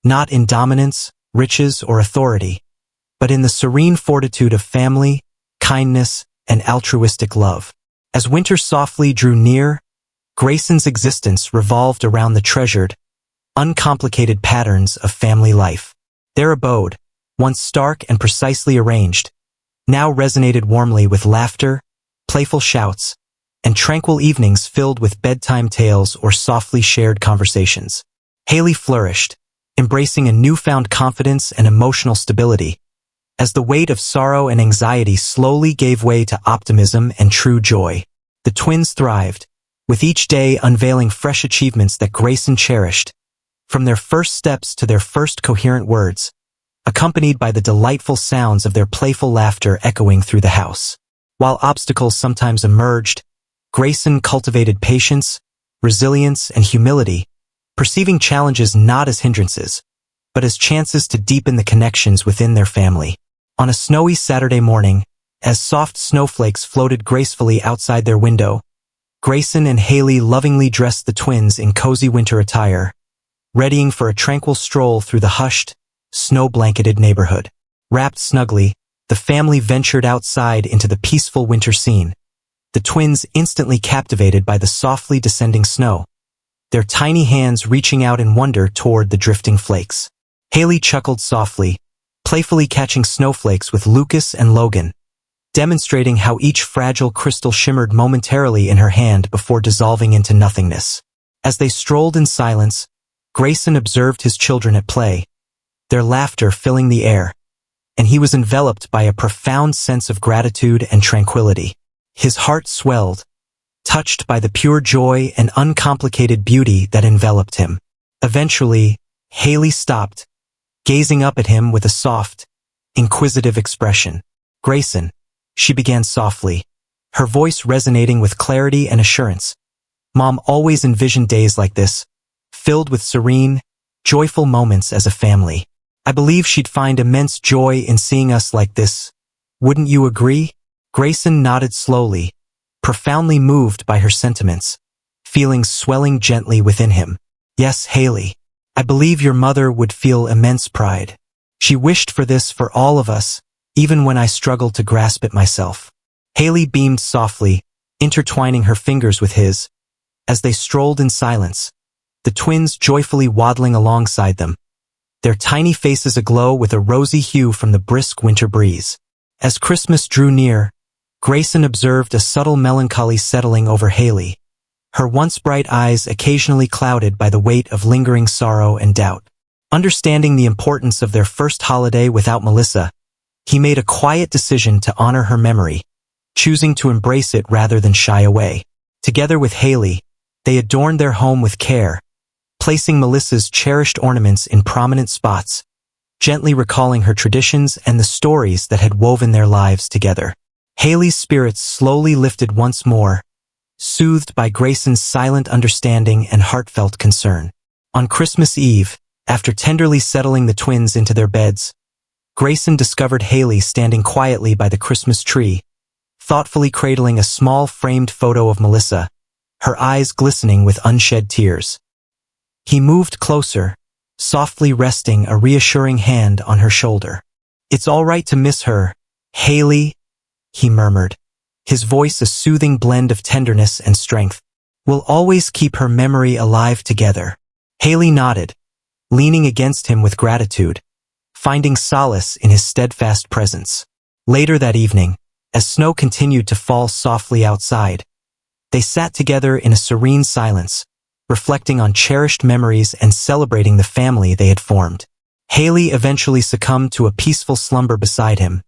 not in dominance, riches, or authority, but in the serene fortitude of family, kindness, and altruistic love. As winter softly drew near, Grayson's existence revolved around the treasured, uncomplicated patterns of family life. Their abode, once stark and precisely arranged, now resonated warmly with laughter, playful shouts, and tranquil evenings filled with bedtime tales or softly shared conversations. Haley flourished, embracing a newfound confidence and emotional stability, as the weight of sorrow and anxiety slowly gave way to optimism and true joy. The twins thrived, with each day unveiling fresh achievements that Grayson cherished, from their first steps to their first coherent words, accompanied by the delightful sounds of their playful laughter echoing through the house. While obstacles sometimes emerged, Grayson cultivated patience, resilience, and humility, perceiving challenges not as hindrances, but as chances to deepen the connections within their family. On a snowy Saturday morning, as soft snowflakes floated gracefully outside their window, Grayson and Haley lovingly dressed the twins in cozy winter attire, readying for a tranquil stroll through the hushed, snow-blanketed neighborhood. Wrapped snugly, the family ventured outside into the peaceful winter scene, the twins instantly captivated by the softly descending snow, their tiny hands reaching out in wonder toward the drifting flakes. Haley chuckled softly, playfully catching snowflakes with Lucas and Logan, demonstrating how each fragile crystal shimmered momentarily in her hand before dissolving into nothingness. As they strolled in silence, Grayson observed his children at play, their laughter filling the air, and he was enveloped by a profound sense of gratitude and tranquility. His heart swelled, touched by the pure joy and uncomplicated beauty that enveloped him. Eventually, Haley stopped, gazing up at him with a soft, inquisitive expression. "Grayson," she began softly, her voice resonating with clarity and assurance. "Mom always envisioned days like this, filled with serene, joyful moments as a family. I believe she'd find immense joy in seeing us like this. Wouldn't you agree?" Grayson nodded slowly, profoundly moved by her sentiments, feelings swelling gently within him. "Yes, Haley, I believe your mother would feel immense pride. She wished for this for all of us, even when I struggled to grasp it myself." Haley beamed softly, intertwining her fingers with his, as they strolled in silence, the twins joyfully waddling alongside them, their tiny faces aglow with a rosy hue from the brisk winter breeze. As Christmas drew near, Grayson observed a subtle melancholy settling over Haley, her once bright eyes occasionally clouded by the weight of lingering sorrow and doubt. Understanding the importance of their first holiday without Melissa, he made a quiet decision to honor her memory, choosing to embrace it rather than shy away. Together with Haley, they adorned their home with care, placing Melissa's cherished ornaments in prominent spots, gently recalling her traditions and the stories that had woven their lives together. Haley's spirits slowly lifted once more, soothed by Grayson's silent understanding and heartfelt concern. On Christmas Eve, after tenderly settling the twins into their beds, Grayson discovered Haley standing quietly by the Christmas tree, thoughtfully cradling a small framed photo of Melissa, her eyes glistening with unshed tears. He moved closer, softly resting a reassuring hand on her shoulder. "It's all right to miss her, Haley," he murmured, his voice a soothing blend of tenderness and strength. "We'll always keep her memory alive together." Haley nodded, leaning against him with gratitude, finding solace in his steadfast presence. Later that evening, as snow continued to fall softly outside, they sat together in a serene silence, reflecting on cherished memories and celebrating the family they had formed. Haley eventually succumbed to a peaceful slumber beside him,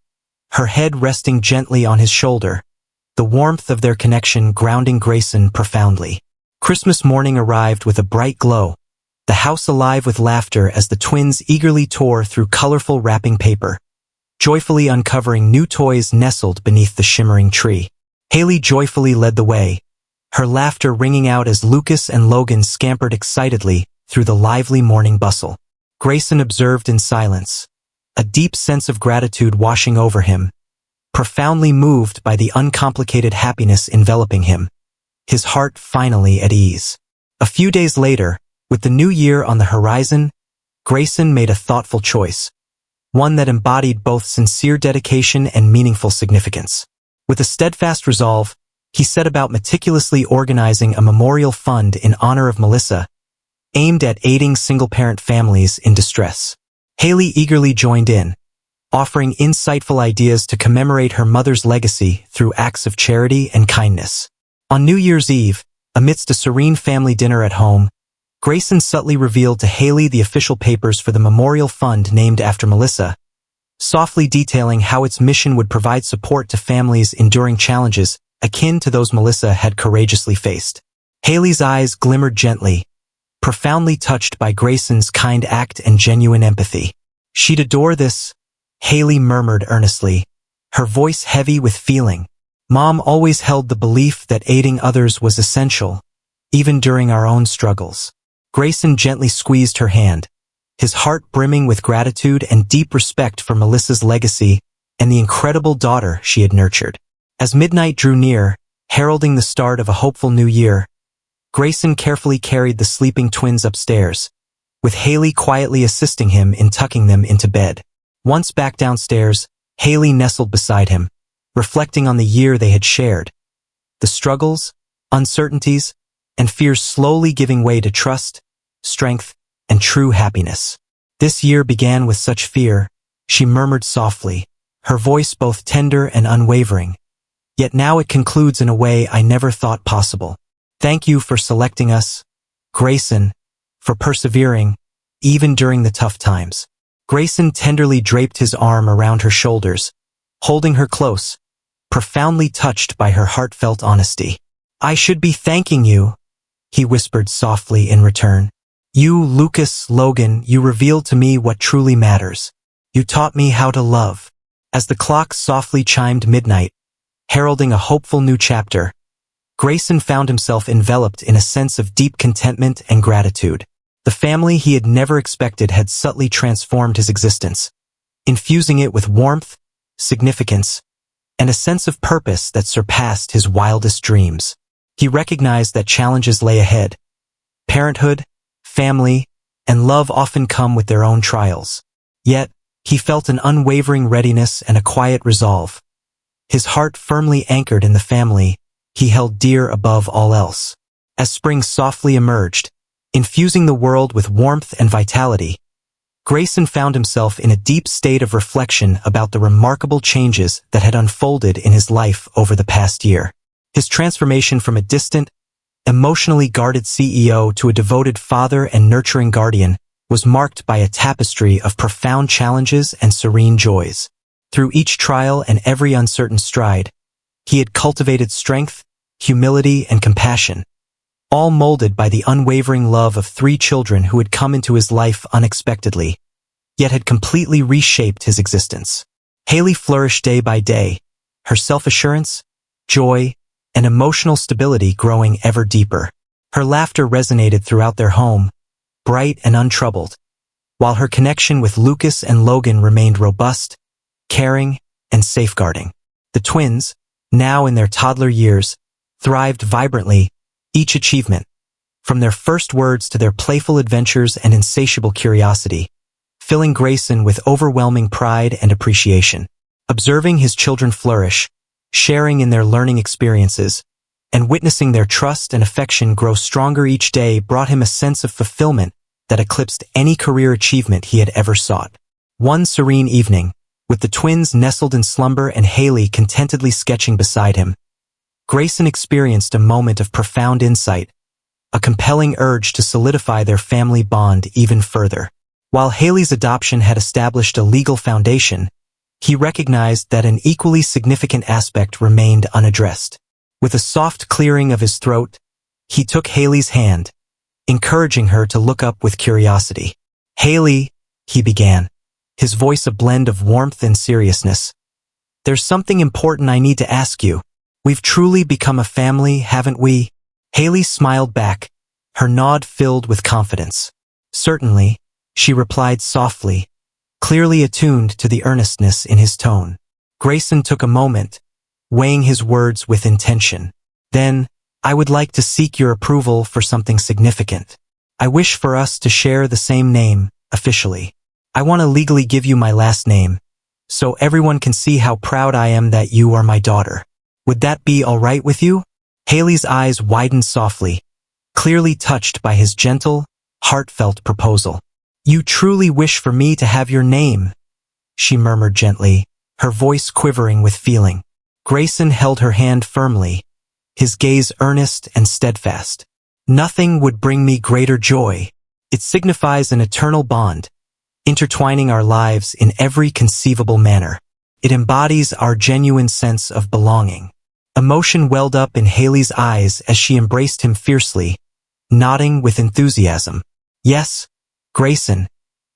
her head resting gently on his shoulder, the warmth of their connection grounding Grayson profoundly. Christmas morning arrived with a bright glow, the house alive with laughter as the twins eagerly tore through colorful wrapping paper, joyfully uncovering new toys nestled beneath the shimmering tree. Haley joyfully led the way, her laughter ringing out as Lucas and Logan scampered excitedly through the lively morning bustle. Grayson observed in silence, a deep sense of gratitude washing over him, profoundly moved by the uncomplicated happiness enveloping him, his heart finally at ease. A few days later, with the new year on the horizon, Grayson made a thoughtful choice, one that embodied both sincere dedication and meaningful significance. With a steadfast resolve, he set about meticulously organizing a memorial fund in honor of Melissa, aimed at aiding single-parent families in distress. Haley eagerly joined in, offering insightful ideas to commemorate her mother's legacy through acts of charity and kindness. On New Year's Eve, amidst a serene family dinner at home, Grayson subtly revealed to Haley the official papers for the memorial fund named after Melissa, softly detailing how its mission would provide support to families enduring challenges akin to those Melissa had courageously faced. Haley's eyes glimmered gently, profoundly touched by Grayson's kind act and genuine empathy. "She'd adore this," Haley murmured earnestly, her voice heavy with feeling. "Mom always held the belief that aiding others was essential, even during our own struggles." Grayson gently squeezed her hand, his heart brimming with gratitude and deep respect for Melissa's legacy and the incredible daughter she had nurtured. As midnight drew near, Heralding the start of a hopeful new year, Grayson carefully carried the sleeping twins upstairs, with Haley quietly assisting him in tucking them into bed. Once back downstairs, Haley nestled beside him, reflecting on the year they had shared. The struggles, uncertainties, and fears slowly giving way to trust, strength, and true happiness. This year began with such fear, she murmured softly, her voice both tender and unwavering. Yet now it concludes in a way I never thought possible. Thank you for selecting us, Grayson, for persevering, even during the tough times. Grayson tenderly draped his arm around her shoulders, holding her close, profoundly touched by her heartfelt honesty. I should be thanking you, he whispered softly in return. You, Lucas Logan, you revealed to me what truly matters. You taught me how to love. As the clock softly chimed midnight, heralding a hopeful new chapter, Grayson found himself enveloped in a sense of deep contentment and gratitude. The family he had never expected had subtly transformed his existence, infusing it with warmth, significance, and a sense of purpose that surpassed his wildest dreams. He recognized that challenges lay ahead. Parenthood, family, and love often come with their own trials. Yet, he felt an unwavering readiness and a quiet resolve. His heart firmly anchored in the family he held dear above all else. As spring softly emerged, infusing the world with warmth and vitality, Grayson found himself in a deep state of reflection about the remarkable changes that had unfolded in his life over the past year. His transformation from a distant, emotionally guarded CEO to a devoted father and nurturing guardian was marked by a tapestry of profound challenges and serene joys. Through each trial and every uncertain stride, he had cultivated strength, humility, and compassion, all molded by the unwavering love of 3 children who had come into his life unexpectedly, yet had completely reshaped his existence. Haley flourished day by day, her self-assurance, joy, and emotional stability growing ever deeper. Her laughter resonated throughout their home, bright and untroubled, while her connection with Lucas and Logan remained robust, caring, and safeguarding. The twins, now in their toddler years, thrived vibrantly, each achievement, from their first words to their playful adventures and insatiable curiosity, filling Grayson with overwhelming pride and appreciation. Observing his children flourish, sharing in their learning experiences, and witnessing their trust and affection grow stronger each day brought him a sense of fulfillment that eclipsed any career achievement he had ever sought. One serene evening, with the twins nestled in slumber and Haley contentedly sketching beside him, Grayson experienced a moment of profound insight, a compelling urge to solidify their family bond even further. While Haley's adoption had established a legal foundation, he recognized that an equally significant aspect remained unaddressed. With a soft clearing of his throat, he took Haley's hand, encouraging her to look up with curiosity. Haley, he began, his voice a blend of warmth and seriousness. There's something important I need to ask you. We've truly become a family, haven't we? Haley smiled back, her nod filled with confidence. Certainly, she replied softly, clearly attuned to the earnestness in his tone. Grayson took a moment, weighing his words with intention. Then, I would like to seek your approval for something significant. I wish for us to share the same name, officially. I want to legally give you my last name, so everyone can see how proud I am that you are my daughter. Would that be all right with you? Haley's eyes widened softly, clearly touched by his gentle, heartfelt proposal. You truly wish for me to have your name, she murmured gently, her voice quivering with feeling. Grayson held her hand firmly, his gaze earnest and steadfast. Nothing would bring me greater joy. It signifies an eternal bond, intertwining our lives in every conceivable manner. It embodies our genuine sense of belonging. Emotion welled up in Haley's eyes as she embraced him fiercely, nodding with enthusiasm. Yes, Grayson,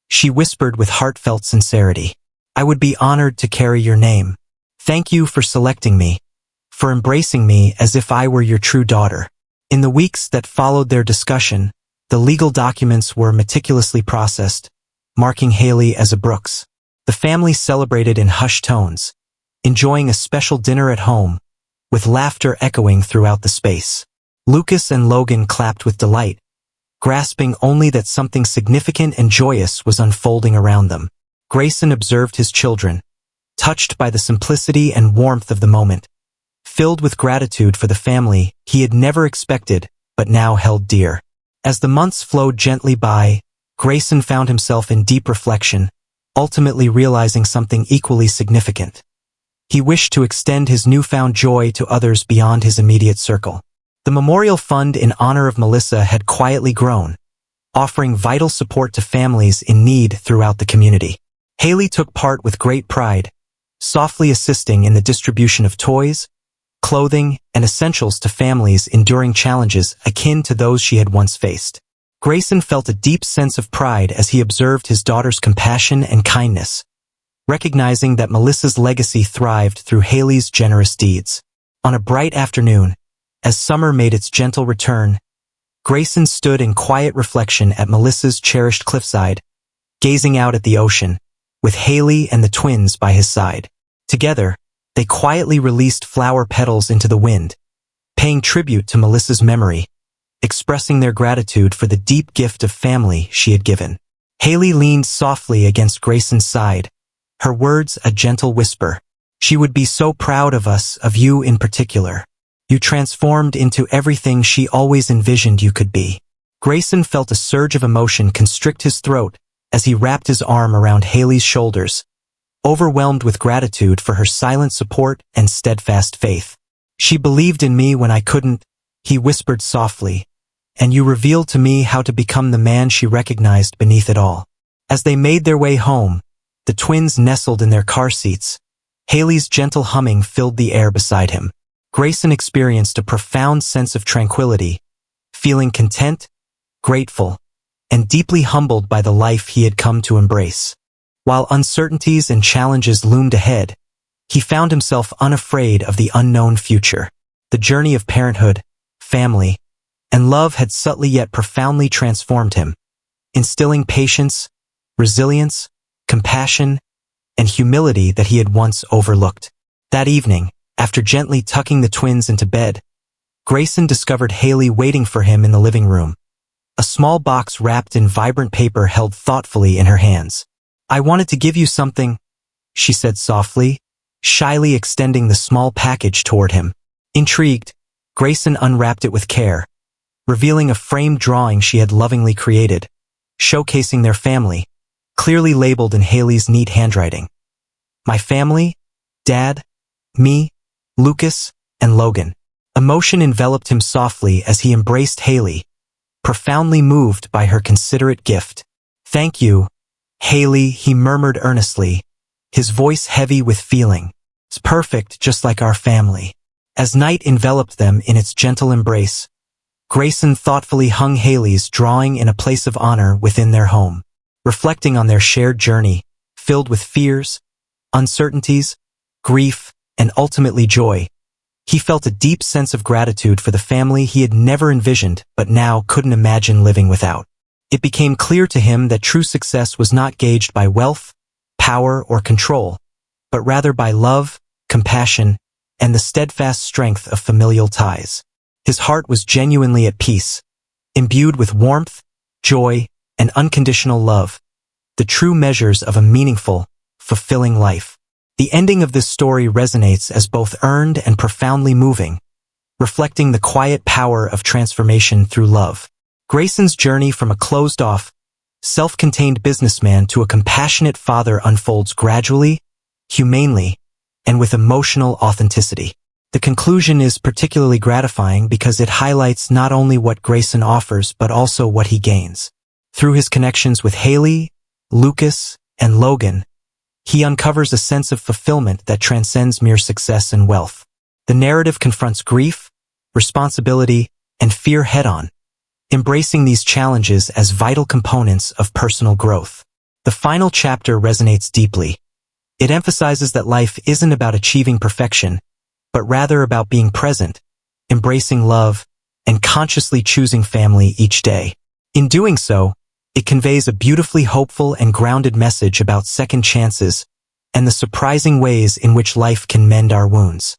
she whispered with heartfelt sincerity. I would be honored to carry your name. Thank you for selecting me, for embracing me as if I were your true daughter. In the weeks that followed their discussion, the legal documents were meticulously processed, marking Haley as a Brooks. The family celebrated in hushed tones, enjoying a special dinner at home, with laughter echoing throughout the space. Lucas and Logan clapped with delight, grasping only that something significant and joyous was unfolding around them. Grayson observed his children, touched by the simplicity and warmth of the moment, filled with gratitude for the family he had never expected but now held dear. As the months flowed gently by, Grayson found himself in deep reflection, ultimately realizing something equally significant. He wished to extend his newfound joy to others beyond his immediate circle. The memorial fund in honor of Melissa had quietly grown, offering vital support to families in need throughout the community. Haley took part with great pride, softly assisting in the distribution of toys, clothing, and essentials to families enduring challenges akin to those she had once faced. Grayson felt a deep sense of pride as he observed his daughter's compassion and kindness, recognizing that Melissa's legacy thrived through Haley's generous deeds. On a bright afternoon, as summer made its gentle return, Grayson stood in quiet reflection at Melissa's cherished cliffside, gazing out at the ocean, with Haley and the twins by his side. Together, they quietly released flower petals into the wind, paying tribute to Melissa's memory, expressing their gratitude for the deep gift of family she had given. Haley leaned softly against Grayson's side, her words a gentle whisper. "She would be so proud of us, of you in particular. You transformed into everything she always envisioned you could be." Grayson felt a surge of emotion constrict his throat as he wrapped his arm around Haley's shoulders, overwhelmed with gratitude for her silent support and steadfast faith. "She believed in me when I couldn't," he whispered softly, "and you revealed to me how to become the man she recognized beneath it all." As they made their way home, the twins nestled in their car seats. Haley's gentle humming filled the air beside him. Grayson experienced a profound sense of tranquility, feeling content, grateful, and deeply humbled by the life he had come to embrace. While uncertainties and challenges loomed ahead, he found himself unafraid of the unknown future. The journey of parenthood, family, and love had subtly yet profoundly transformed him, instilling patience, resilience, compassion, and humility that he had once overlooked. That evening, after gently tucking the twins into bed, Grayson discovered Haley waiting for him in the living room. A small box wrapped in vibrant paper held thoughtfully in her hands. "I wanted to give you something," she said softly, shyly extending the small package toward him. Intrigued, Grayson unwrapped it with care, revealing a framed drawing she had lovingly created, showcasing their family, clearly labeled in Haley's neat handwriting. "My family, Dad, me, Lucas, and Logan." Emotion enveloped him softly as he embraced Haley, profoundly moved by her considerate gift. "Thank you, Haley," he murmured earnestly, his voice heavy with feeling. "It's perfect, just like our family." As night enveloped them in its gentle embrace, Grayson thoughtfully hung Haley's drawing in a place of honor within their home. Reflecting on their shared journey, filled with fears, uncertainties, grief, and ultimately joy, he felt a deep sense of gratitude for the family he had never envisioned but now couldn't imagine living without. It became clear to him that true success was not gauged by wealth, power, or control, but rather by love, compassion, and the steadfast strength of familial ties. His heart was genuinely at peace, imbued with warmth, joy, and unconditional love, the true measures of a meaningful, fulfilling life. The ending of this story resonates as both earned and profoundly moving, reflecting the quiet power of transformation through love. Grayson's journey from a closed-off, self-contained businessman to a compassionate father unfolds gradually, humanely, and with emotional authenticity. The conclusion is particularly gratifying because it highlights not only what Grayson offers but also what he gains. Through his connections with Haley, Lucas, and Logan, he uncovers a sense of fulfillment that transcends mere success and wealth. The narrative confronts grief, responsibility, and fear head-on, embracing these challenges as vital components of personal growth. The final chapter resonates deeply. It emphasizes that life isn't about achieving perfection, but rather about being present, embracing love, and consciously choosing family each day. In doing so, it conveys a beautifully hopeful and grounded message about second chances and the surprising ways in which life can mend our wounds.